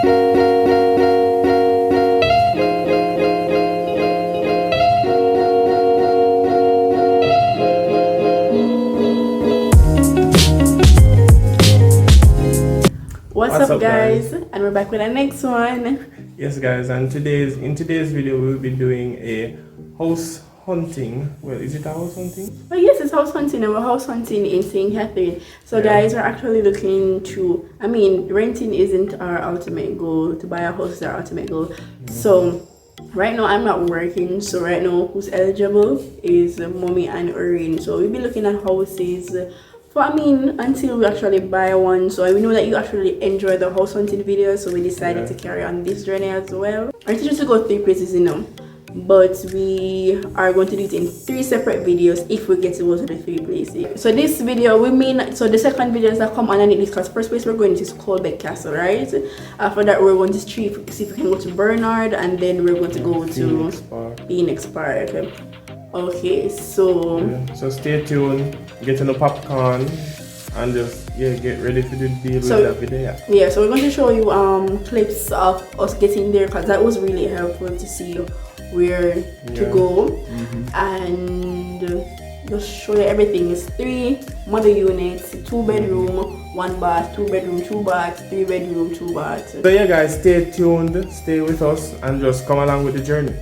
What's up guys? And we're back with the next one. Yes guys, and in today's video we'll be doing a house hunting. Well, is it a house hunting? Well, yes, it's house hunting, and we're house hunting in St. Catherine. So guys, we're actually looking to, renting isn't our ultimate goal. To buy a house is our ultimate goal. So right now I'm not working, so right now who's eligible is Mommy and Orain. So we'll be looking at houses until we actually buy one. So we know that you actually enjoy the house hunting videos, so we decided to carry on this journey as well. Our intention is to go 3 places, but we are going to do it in 3 separate videos if we get to go to the 3 places. So this video, so the second video is that come underneath this, because first place we're going to is Colbeck Castle, right? After that we're going to see if we can go to Bernard, and then we're going to go to Phoenix Park. Okay, so stay tuned, get in the popcorn, and just get ready to deal with that video. Yeah, so we're going to show you clips of us getting there, because that was really helpful to see where to go, and just show you everything. Is 3 mother units, 2 bedroom, 1 bath, 2 bedroom, 2 baths, 3 bedroom, 2 baths. So yeah guys, stay tuned, stay with us, and just come along with the journey.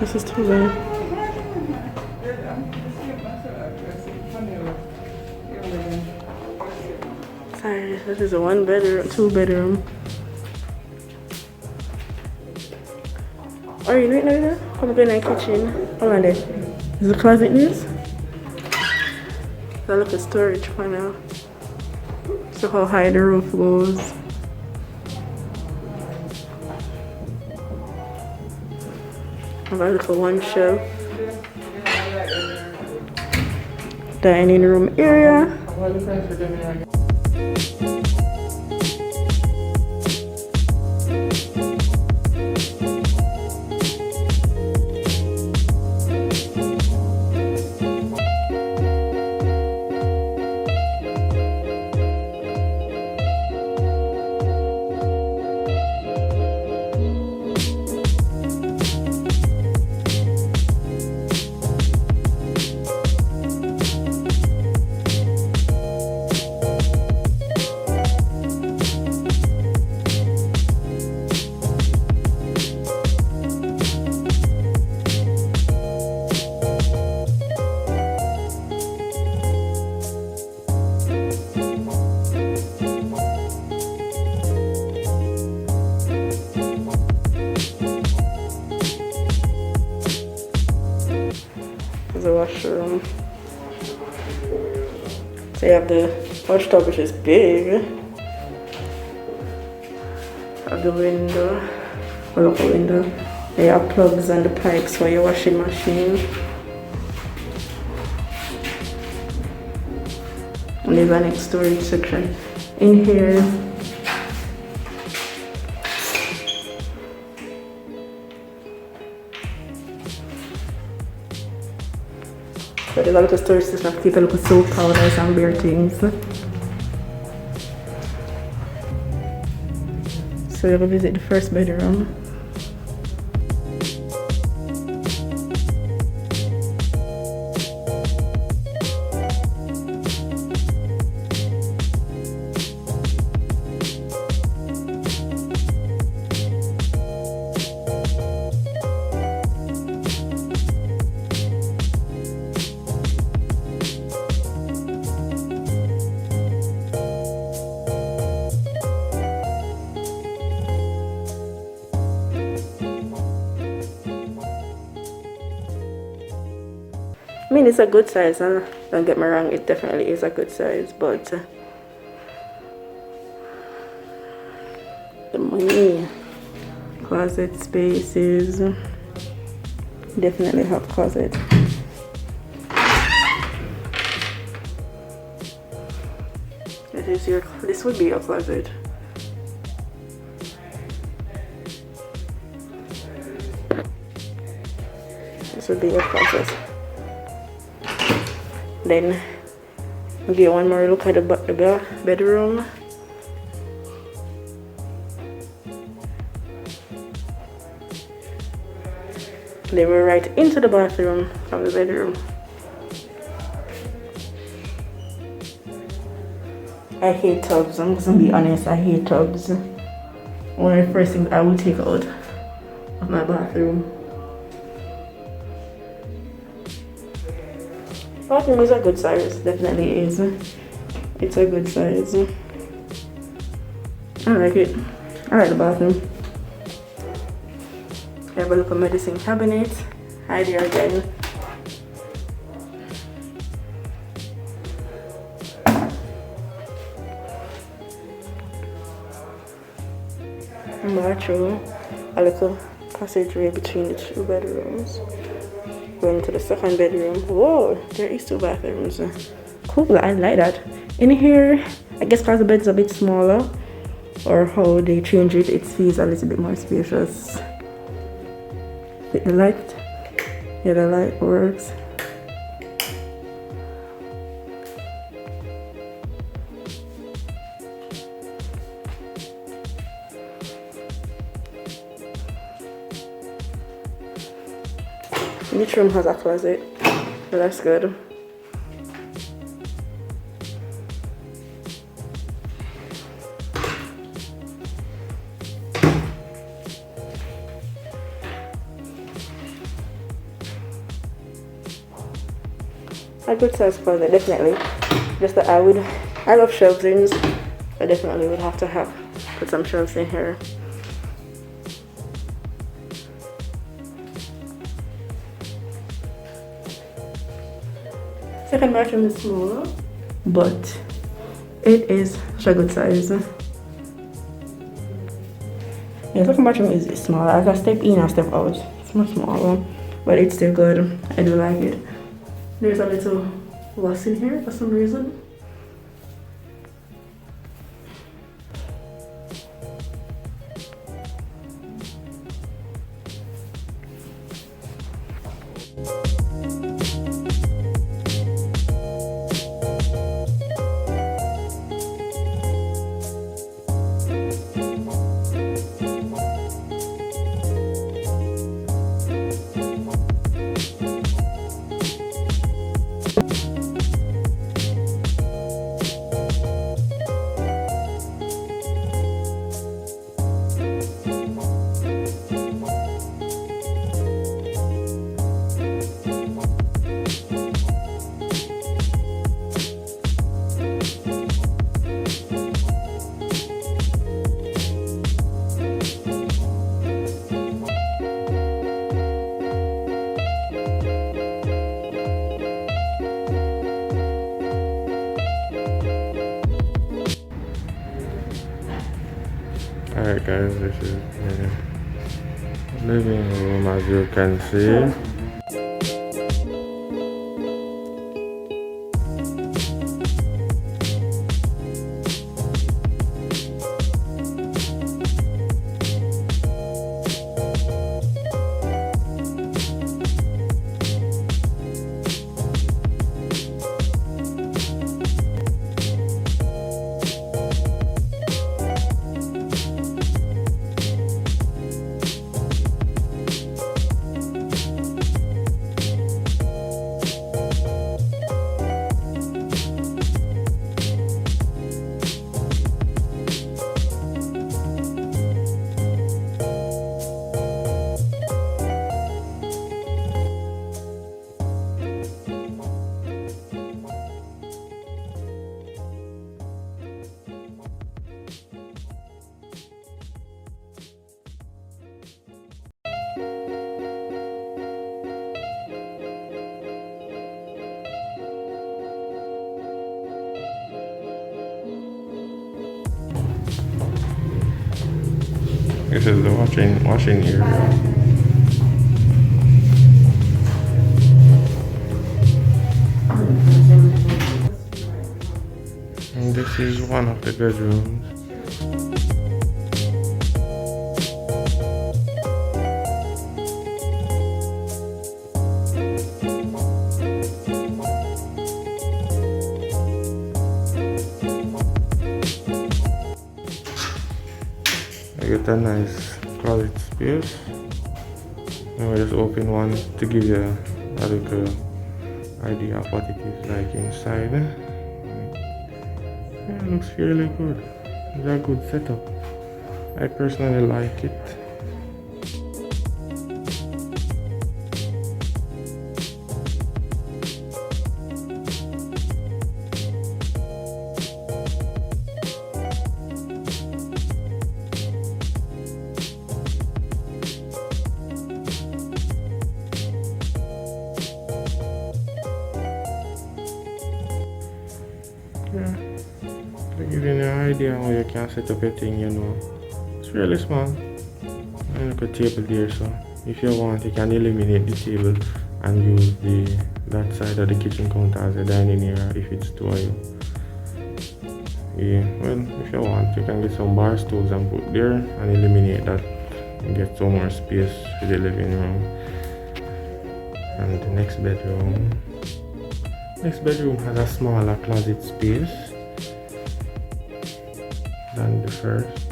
This is too bad. Sorry, this is a 1 bedroom, 2 bedroom. Oh, you right there? Come go in the kitchen. Hold on there. Is the closet this? That look a storage for now. So how high the roof goes. I've got a little 1 shelf. Dining room area. the washroom. So you have the wash tub, which is big. Have the window, a local window. There are plugs and the pipes for your washing machine. And there's an next storage section in here. So there's a little storage system to keep a little soap powders and beer things. So we'll visit the first bedroom. I mean, it's a good size, and don't get me wrong, it definitely is a good size, but the money, closet spaces, definitely have closet. This would be your closet. This would be your closet. Then we'll get one more look at the bedroom. Then we're right into the bathroom from the bedroom. I hate tubs. I'm gonna be honest, I hate tubs. One of the first things I would take out of my bathroom. Bathroom is a good size, definitely is. It's a good size. I like it. I like the bathroom. I have a look at medicine cabinet. Hi there again. Bathroom, a little passageway between the two bedrooms. Going to the second bedroom. Whoa, there is two bathrooms. Cool, I like that. In here, I guess because the bed's a bit smaller, or how they change it, it feels a little bit more spacious. The light, yeah, the light works. Each room has a closet, so that's good. A good size closet, definitely. Just that I love shelves in, I definitely would have to put some shelves in here. Second bathroom is smaller, but it is such a good size. Yeah, second bathroom is smaller. As I step in, I step out. It's much smaller, but it's still good. I do like it. There's a little loss in here for some reason. guys, this is the living room as you can see. This is the washing area. And this is one of the bedrooms. I get a nice closet space. Now I just open one to give you a little idea of what it is like inside. Yeah, it looks fairly good. It's a good setup. I personally like it. Yeah, to give you an idea how you can set up your thing, you know. It's really small. And look at table there, so if you want you can eliminate the table and use that side of the kitchen counter as a dining area if it's too high. Yeah, well, if you want you can get some bar stools and put there and eliminate that and get some more space for the living room. And the next bedroom. Next bedroom has a smaller closet space than the first.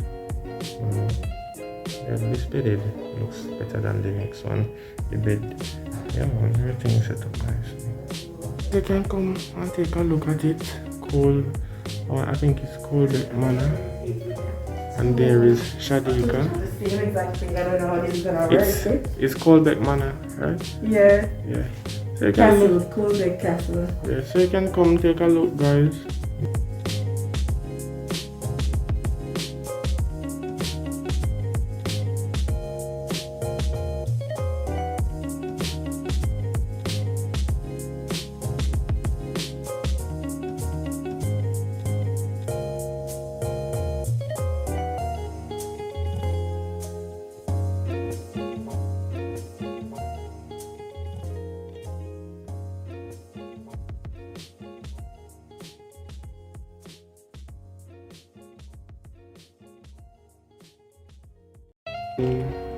Yeah, this bed looks better than the next one. The bed, yeah man, everything is set up nicely. You can come and take a look at it. I think it's Colbeck Manor. And there is Shadeka. It's Colbeck Manor, right? Yeah. Yeah. So you can Castle, Colbeck Castle. Yeah, so you can come take a look, guys.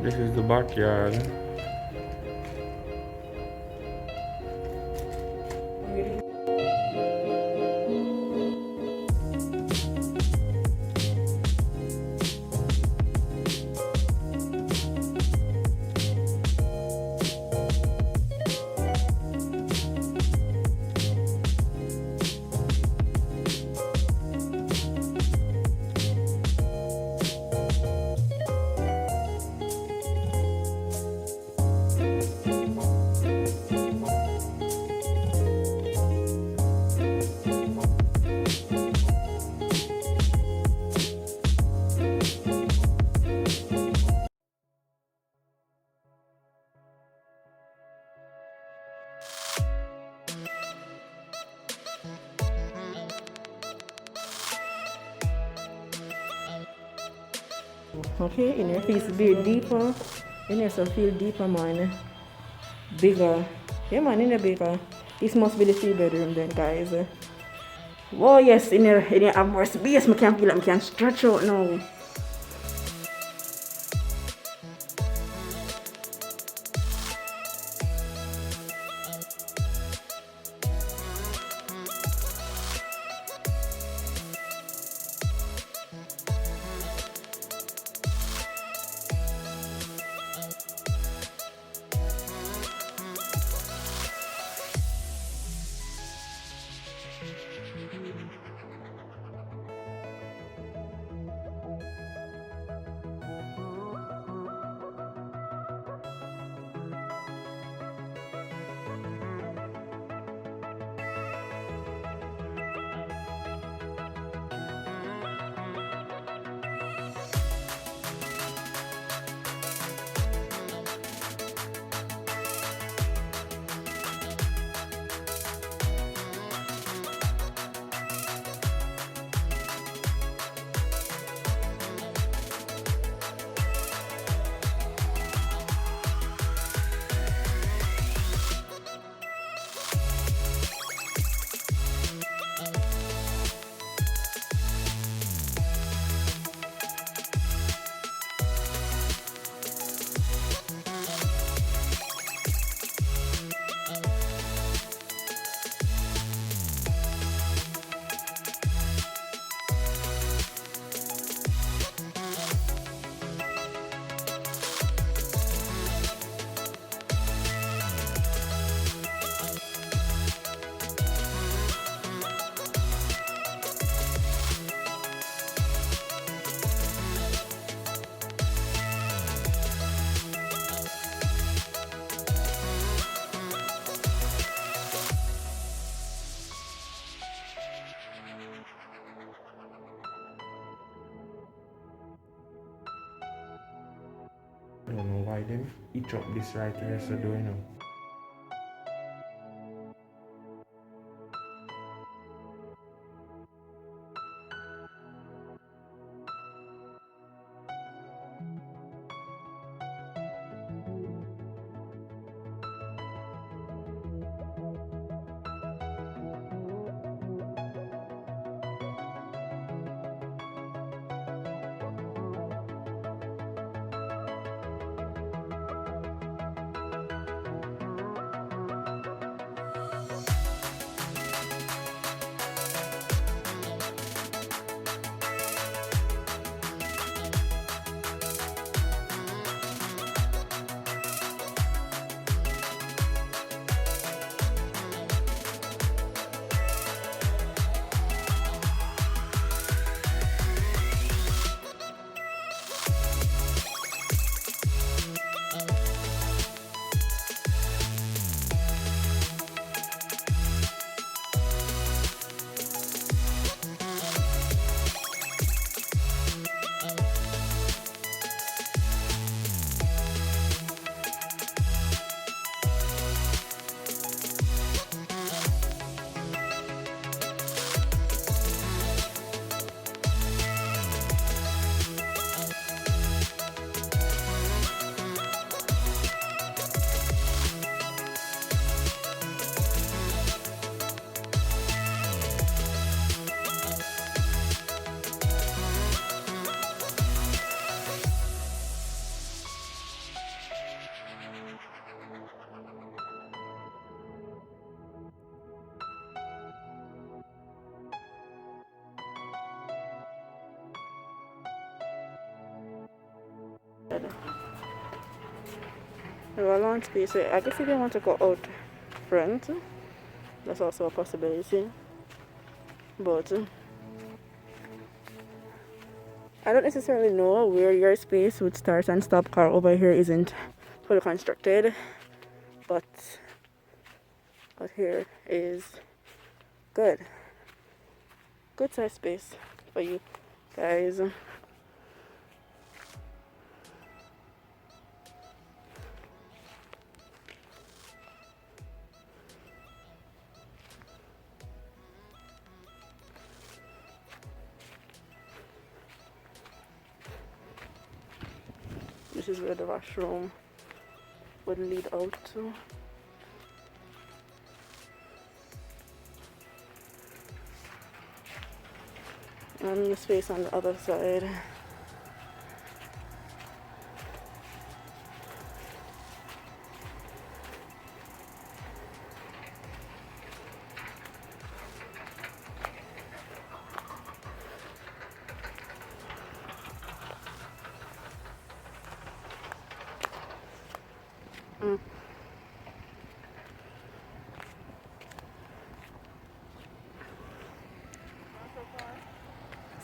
This is the backyard. Okay, in here feels bit deeper. In here so feel deeper, man. Bigger. Yeah, man, in here bigger. This must be the 3 bedroom then, guys. Oh yes, in here have more space. I can feel like I can stretch out now. I don't know why them each up this right here, so do you know? A long space. I guess if you want to go out front, that's also a possibility. But I don't necessarily know where your space would start and stop. Car over here isn't fully constructed, but here is good. Good size space for you guys. this is where the washroom would lead out to. And the space on the other side.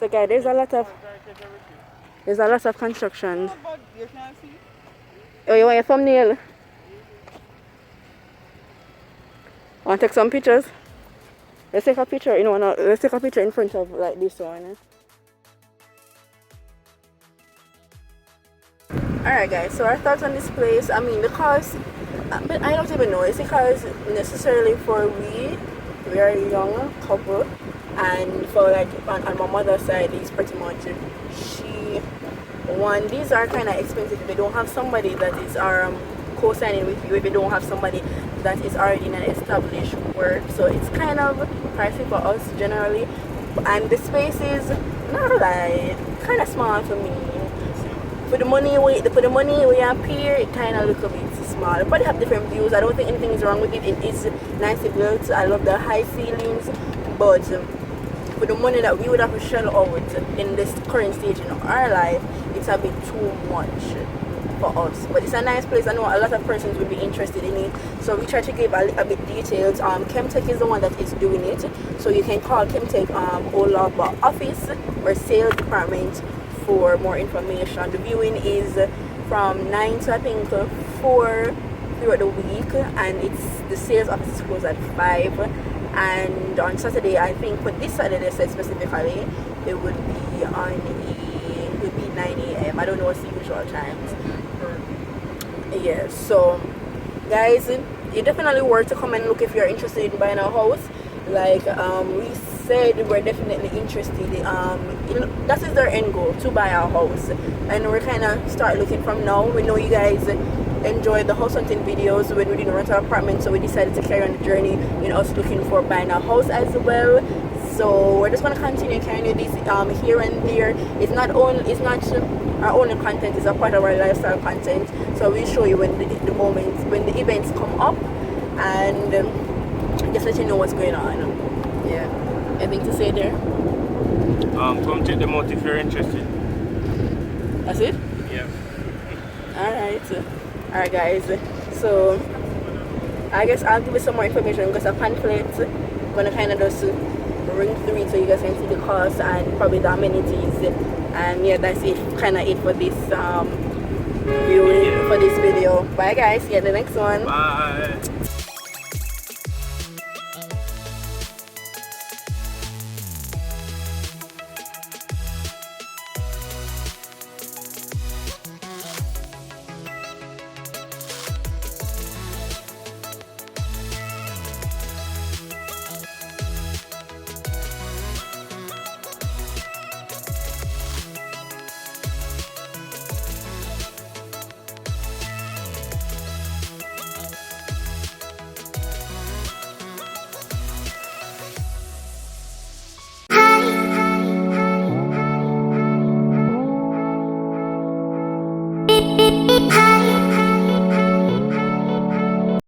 So guys, there's a lot of construction. Oh, you want your thumbnail? Want to take some pictures? Let's take a picture, you know, let's take a picture in front of like this one. Alright guys, so our thoughts on this place, I mean the cost, but I don't even know, it's because necessarily for we are a young couple, and for like on my mother's side it's pretty much these are kind of expensive if they don't have somebody that is co-signing with you, if you don't have somebody that is already in an established work, so it's kind of pricey for us generally, and the space is not like kind of small for me. For the money we have here, it kind of looks a bit small. It probably have different views. I don't think anything is wrong with it. It is nicely built. I love the high ceilings, but for the money that we would have to shell out in this current stage in our life, it's a bit too much for us. But it's a nice place. I know a lot of persons would be interested in it, so we try to give a bit details. Kemtek is the one that is doing it, so you can call Kemtek Olaba office or sales department for more information. The viewing is from 9 to I think 4 throughout the week, and it's the sales office is closed at 5, and on Saturday, I think for this Saturday specifically, it would be 9 a.m. I don't know what's the usual times. Yeah, so guys, you definitely worth to come and look if you're interested in buying a house. Like we said, we're definitely interested. That is their end goal, to buy our house, and we're kind of start looking from now. We know you guys enjoy the house hunting videos when we didn't rent our apartment, so we decided to carry on the journey in us looking for buying a house as well. So we're just going to continue carrying you this here and there. It's not our only content, it's a part of our lifestyle content, so we'll show you when the events come up, and just let you know what's going on. Yeah, anything to say there? Come check them out if you're interested. That's it? Yeah. Alright guys, so I guess I'll give you some more information because a pamphlet. I'm gonna kind of just ring through it so you guys can see the cost and probably the amenities, and yeah, that's it, kind of it for this viewing, for this video. Bye guys, see you in the next one. Bye.